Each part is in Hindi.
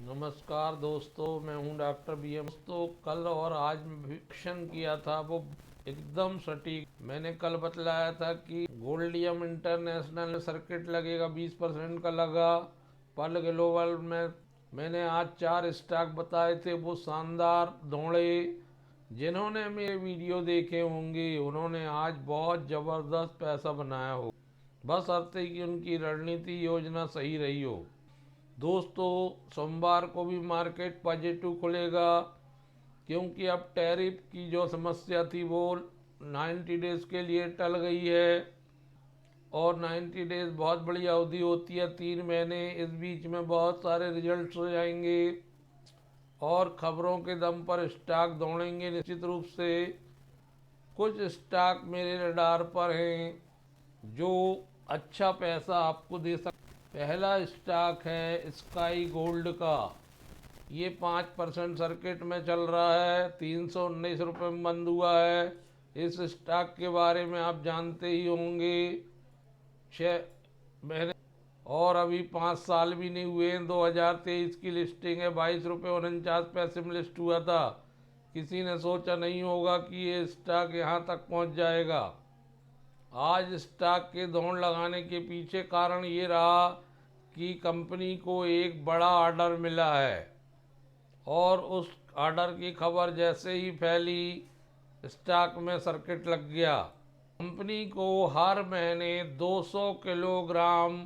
नमस्कार दोस्तों, मैं हूं डॉक्टर BM। दोस्तों, कल और आज में विक्शन किया था वो एकदम सटीक। मैंने कल बतलाया था कि गोल्डियम इंटरनेशनल सर्किट लगेगा, 20% का लगा। पल ग्लोबल में मैंने आज 4 स्टॉक बताए थे, वो शानदार दौड़े। जिन्होंने मेरे वीडियो देखे होंगे उन्होंने आज बहुत ज़बरदस्त पैसा बनाया हो, बस अर्थ है कि उनकी रणनीति योजना सही रही हो। दोस्तों, सोमवार को भी मार्केट पॉजिटिव खुलेगा, क्योंकि अब टैरिफ की जो समस्या थी वो 90 डेज के लिए टल गई है। और 90 डेज बहुत बड़ी अवधि होती है, 3 महीने। इस बीच में बहुत सारे रिजल्ट्स हो जाएंगे और खबरों के दम पर स्टॉक दौड़ेंगे निश्चित रूप से। कुछ स्टॉक मेरे रडार पर हैं जो अच्छा पैसा आपको दे सकते। पहला स्टॉक है स्काई गोल्ड का। ये 5% सर्किट में चल रहा है, 319 रुपये में बंद हुआ है। इस स्टॉक के बारे में आप जानते ही होंगे। 6 महीने और अभी 5 साल भी नहीं हुए हैं। 2023 की लिस्टिंग है, 22 रुपये 49 पैसे में लिस्ट हुआ था। किसी ने सोचा नहीं होगा कि ये स्टॉक यहाँ तक पहुँच जाएगा। आज स्टॉक के दौड़ लगाने के पीछे कारण ये रहा कि कंपनी को एक बड़ा ऑर्डर मिला है और उस ऑर्डर की खबर जैसे ही फैली, स्टॉक में सर्किट लग गया। कंपनी को हर महीने 200 किलोग्राम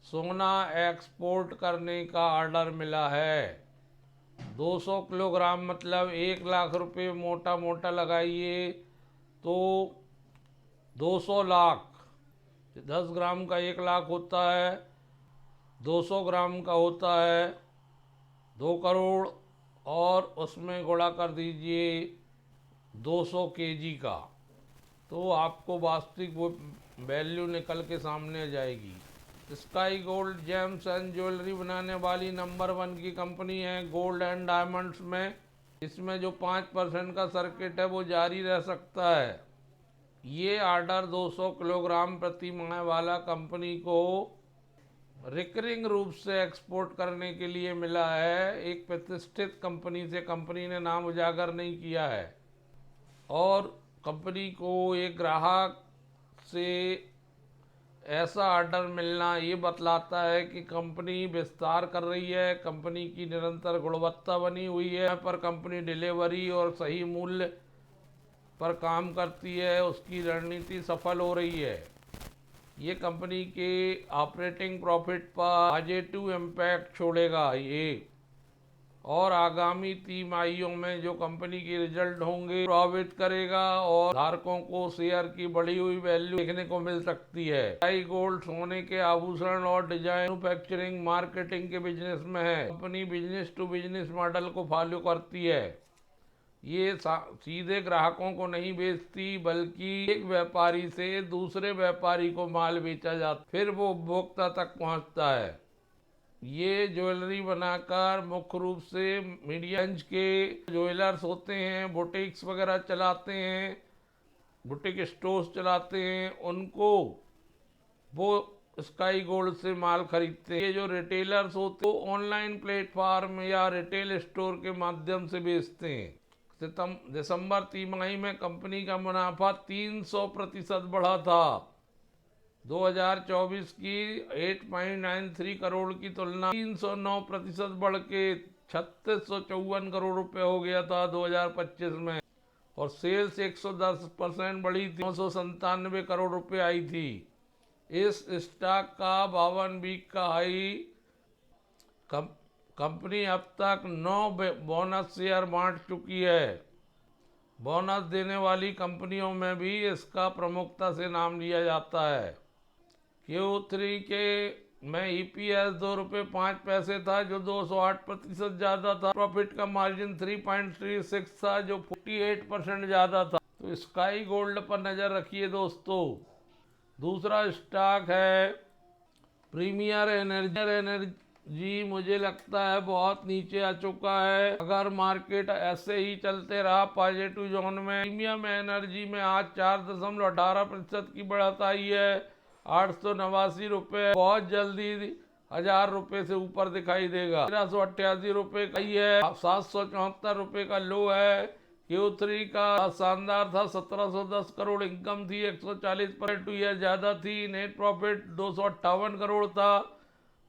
सोना एक्सपोर्ट करने का ऑर्डर मिला है। 200 किलोग्राम मतलब 1 लाख रुपए मोटा मोटा लगाइए तो 200 लाख। 10 ग्राम का 1 लाख होता है, 200 ग्राम का होता है 2 करोड़, और उसमें गुणा कर दीजिए 200 केजी का, तो आपको वास्तविक वो वैल्यू निकल के सामने आ जाएगी। Sky gold James and jewellery बनाने वाली नंबर 1 की कंपनी है गोल्ड एंड डायमंड्स में। इसमें जो 5% का सर्किट है वो जारी रह सकता है। ये ऑर्डर 200 किलोग्राम प्रति माह वाला कंपनी को रिकरिंग रूप से एक्सपोर्ट करने के लिए मिला है, एक प्रतिष्ठित कंपनी से। कंपनी ने नाम उजागर नहीं किया है। और कंपनी को एक ग्राहक से ऐसा ऑर्डर मिलना ये बतलाता है कि कंपनी विस्तार कर रही है, कंपनी की निरंतर गुणवत्ता बनी हुई है, पर कंपनी डिलीवरी और सही मूल्य पर काम करती है, उसकी रणनीति सफल हो रही है। ये कंपनी के ऑपरेटिंग प्रॉफिट पर पॉजिटिव इम्पैक्ट छोड़ेगा ये, और आगामी तिमाहियों में जो कंपनी के रिजल्ट होंगे प्रभावित करेगा और धारकों को शेयर की बढ़ी हुई वैल्यू देखने को मिल सकती है। स्काई गोल्ड सोने के आभूषण और डिजाइन मैन्युफैक्चरिंग मार्केटिंग के बिजनेस में है। Company business to business model को फॉलो करती है। ये सीधे ग्राहकों को नहीं बेचती, बल्कि एक व्यापारी से दूसरे व्यापारी को माल बेचा जाता, फिर वो उपभोक्ता तक पहुंचता है। ये ज्वेलरी बनाकर मुख्य रूप से मीडियम के ज्वेलर्स होते हैं, बुटीक्स वगैरह चलाते हैं, बुटीक स्टोर्स चलाते हैं, उनको वो स्काई गोल्ड से माल खरीदते हैं। ये जो रिटेलर्स होते हैं वो ऑनलाइन प्लेटफॉर्म या रिटेल स्टोर के माध्यम से बेचते हैं। दिसंबर तिमाही में कंपनी का मुनाफा 300% बढ़ा था। 2024 की 8.93 करोड़ की तुलना 309% बढ़ के 3654 करोड़ रुपए हो गया था 2025 में। और सेल्स 110% बढ़ी थी, 997 करोड़ रुपए आई थी। इस स्टॉक का 52 वीक का हाई। कंपनी अब तक 9 बोनस शेयर बांट चुकी है। बोनस देने वाली कंपनियों में भी इसका प्रमुखता से नाम लिया जाता है। Q3 के में EPS 2 रुपये 5 पैसे था, जो 208% ज़्यादा था। प्रॉफिट का मार्जिन 3.36 था, जो 48% ज़्यादा था। तो स्काई गोल्ड पर नज़र रखिए दोस्तों। दूसरा स्टॉक है प्रीमियर एनर्जी। मुझे लगता है बहुत नीचे आ चुका है। अगर मार्केट ऐसे ही चलते रहा पॉजिटिव जोन में, प्रीमियम एनर्जी में आज 4.18% की बढ़त आई है, 889 रुपये। बहुत जल्दी 1000 रुपये से ऊपर दिखाई देगा। 1388 रुपये का ही है। 774 रुपये का लो है। Q3 का शानदार था, 1710 करोड़ इनकम थी, 140% ईयर ज्यादा थी। नेट प्रॉफिट 258 करोड़ था,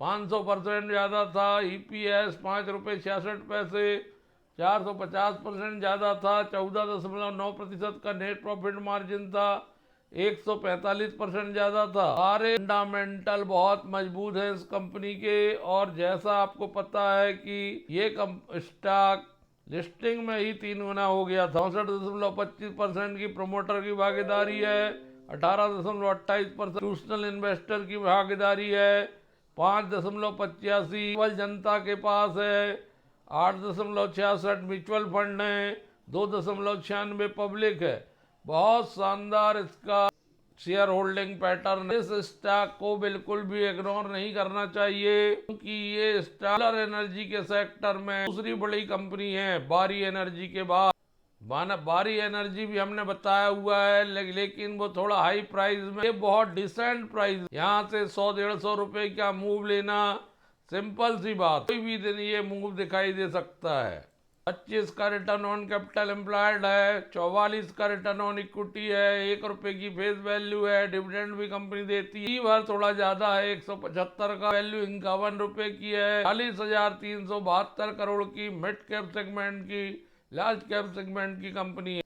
500% ज्यादा था। EPS 5 रुपये 66 पैसे, 450% ज्यादा था। 14.9% का नेट प्रॉफिट मार्जिन था, 145% ज्यादा था। सारे फंडामेंटल बहुत मजबूत है इस कंपनी के। और जैसा आपको पता है कि ये स्टॉक लिस्टिंग में ही 3 गुना हो गया था। 64.25% की प्रमोटर की भागीदारी है, 18.28% इंस्टीट्यूशनल इन्वेस्टर की भागीदारी है, 5.85 केवल जनता के पास है, 8.66 म्यूचुअल फंड है, 2.96 पब्लिक है। बहुत शानदार इसका शेयर होल्डिंग पैटर्न। इस स्टॉक को बिल्कुल भी इग्नोर नहीं करना चाहिए, क्योंकि ये सोलर एनर्जी के सेक्टर में दूसरी बड़ी कंपनी है बारी एनर्जी के बाद। बारी एनर्जी भी हमने बताया हुआ है, लेकिन वो थोड़ा हाई प्राइस में, ये बहुत डिसेंट प्राइस। यहाँ से 100-150 रुपए का मूव लेना सिंपल सी बात, कोई भी दिन ये मूव दिखाई दे सकता है। 25 का रिटर्न ऑन कैपिटल एम्प्लॉयड है, 44 का रिटर्न ऑन इक्विटी है, 1 रुपए की फेस वैल्यू है। डिविडेंड भी कंपनी देती है, बार थोड़ा ज्यादा है, 175 का वैल्यू 51 रुपए की है। 40,372 करोड़ की मिड कैप सेगमेंट की, लार्ज कैप सेगमेंट की कंपनी है।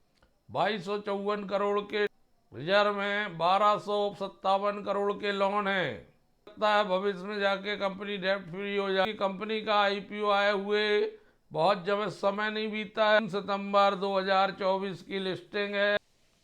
2254 करोड़ के रिजर्व में, 1257 करोड़ के लोन है। लगता है भविष्य में जाके कंपनी डेब्ट फ्री हो जाएगी। कंपनी का IPO आए हुए बहुत जब समय नहीं बीता है, सितंबर 2024 की लिस्टिंग है,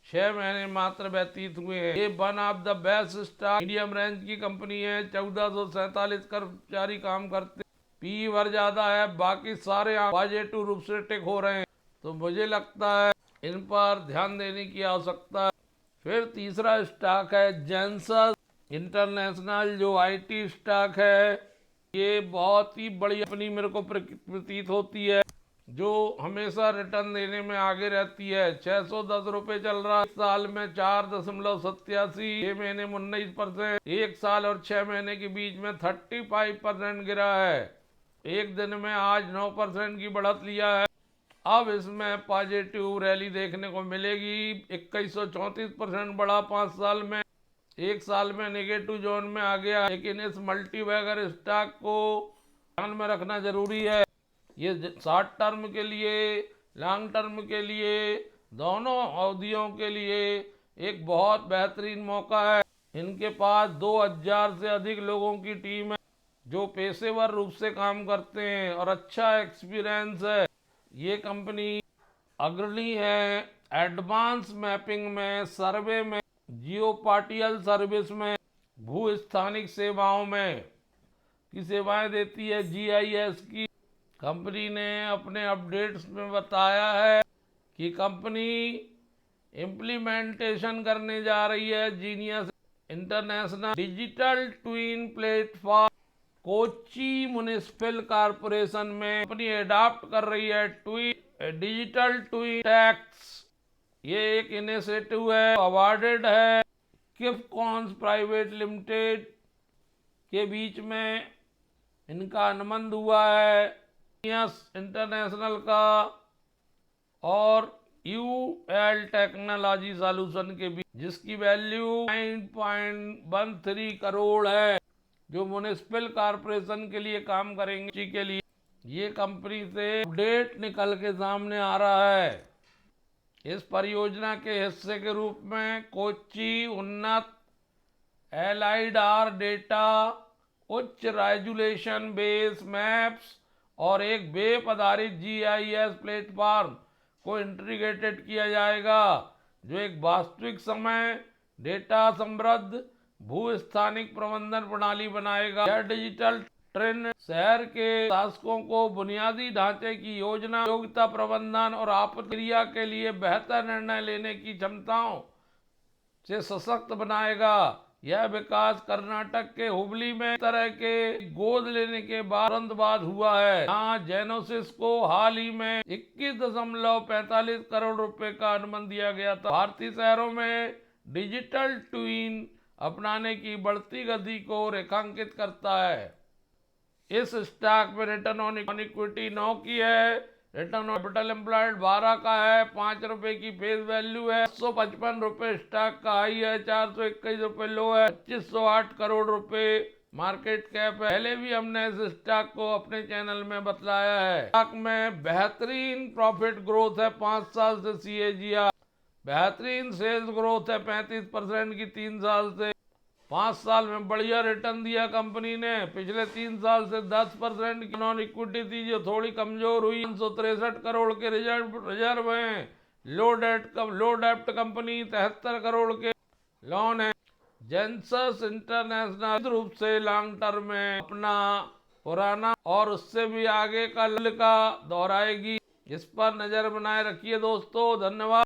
6 महीने मात्र व्यतीत हुए हैं। ये one of the best stock medium range की कंपनी है। 1447 कर्मचारी काम करते, PE भर ज्यादा है, बाकी सारे पॉजिटिव रूप से टिक हो रहे हैं, तो मुझे लगता है इन पर ध्यान देने की आवश्यकता है। फिर तीसरा स्टॉक है जेंसस इंटरनेशनल, जो IT स्टॉक है। ये बहुत ही बड़ी कंपनी मेरे को प्रतीत होती है, जो हमेशा रिटर्न देने में आगे रहती है। 610 रुपए चल रहा है, साल में 4.87, 6 महीने में 19%, 1 साल और 6 महीने के बीच में 35% गिरा है। एक दिन में आज 9% की बढ़त लिया है। अब इसमें पॉजिटिव रैली देखने को मिलेगी। 2134% बढ़ा 5 साल में, 1 साल में नेगेटिव जोन में आ गया। लेकिन इस मल्टीबैगर स्टॉक को ध्यान में रखना जरूरी है। ये शॉर्ट टर्म के लिए, लॉन्ग टर्म के लिए, दोनों अवधियों के लिए एक बहुत बेहतरीन मौका है। इनके पास 2000 से अधिक लोगों की टीम है, जो पेशेवर रूप से काम करते हैं और अच्छा एक्सपीरियंस है। ये कंपनी अग्रणी है एडवांस मैपिंग में, सर्वे में, जियोपार्टियल सर्विस में, भू स्थानिक सेवाओं में की सेवाएं देती है। GIS की कंपनी ने अपने अपडेट्स में बताया है कि कंपनी इम्प्लीमेंटेशन करने जा रही है genius international digital twin platform. Kochi municipal corporation में कंपनी अडॉप्ट कर रही है डिजिटल ट्विन टैक्स। ये एक इनिशिएटिव है, अवार्डेड है किफकॉन्स प्राइवेट लिमिटेड के बीच में इनका अनुबंध हुआ है इंटरनेशनल का और UL टेक्नोलॉजी सॉल्यूशन के बीच, जिसकी वैल्यू 9.13 करोड़ है, जो म्युनिसिपल कॉर्पोरेशन के लिए काम करेंगे के लिए। ये कंपनी से अपडेट निकल के सामने आ रहा है। इस परियोजना के हिस्से के रूप में कोच्चि उन्नत LiDAR डेटा, उच्च रेजुलेशन बेस मैप्स और एक वेब आधारित GIS प्लेटफॉर्म को इंटीग्रेटेड किया जाएगा, जो एक वास्तविक समय डेटा समृद्ध भू स्थानिक प्रबंधन प्रणाली बनाएगा। यह डिजिटल ट्रेन शहर के शासकों को बुनियादी ढांचे की योजना, योग्यता प्रबंधन और आपत्तिक्रिया के लिए बेहतर निर्णय लेने की क्षमताओं से सशक्त बनाएगा। यह विकास कर्नाटक के हुबली में तरह के गोद लेने के बाद हुआ है। यहाँ जेनोसिस को हाल ही में 21.45 करोड़ रुपए का अनुबंध दिया गया था। भारतीय शहरों में डिजिटल ट्विन अपनाने की बढ़ती गति को रेखांकित करता है। इस स्टॉक में रिटर्न ऑन इक्विटी 9 की है, रिटर्न ऑन कैपिटल एम्प्लॉयड 12 का है, 5 रुपए की फेस वैल्यू है, 155 रुपए स्टॉक का हाई है, 421 रुपए लो है, 2508 करोड़ रुपए मार्केट कैप है। पहले भी हमने इस स्टॉक को अपने चैनल में बतलाया है। स्टॉक में बेहतरीन प्रॉफिट ग्रोथ है 5 साल से CAGR, बेहतरीन सेल्स ग्रोथ है 35% की 3 साल से। 5 साल में बढ़िया रिटर्न दिया कंपनी ने। पिछले 3 साल से 10% की नॉन इक्विटी थी जो थोड़ी कमजोर हुई। 563 करोड़ के रिजर्व हैं। लो डेप्ट कंपनी 73 करोड़ के लोन है। जेंसस इंटरनेशनल रूप से लॉन्ग टर्म में अपना पुराना और उससे भी आगे का दोहराएगी। इस पर नजर बनाए रखिए दोस्तों। धन्यवाद।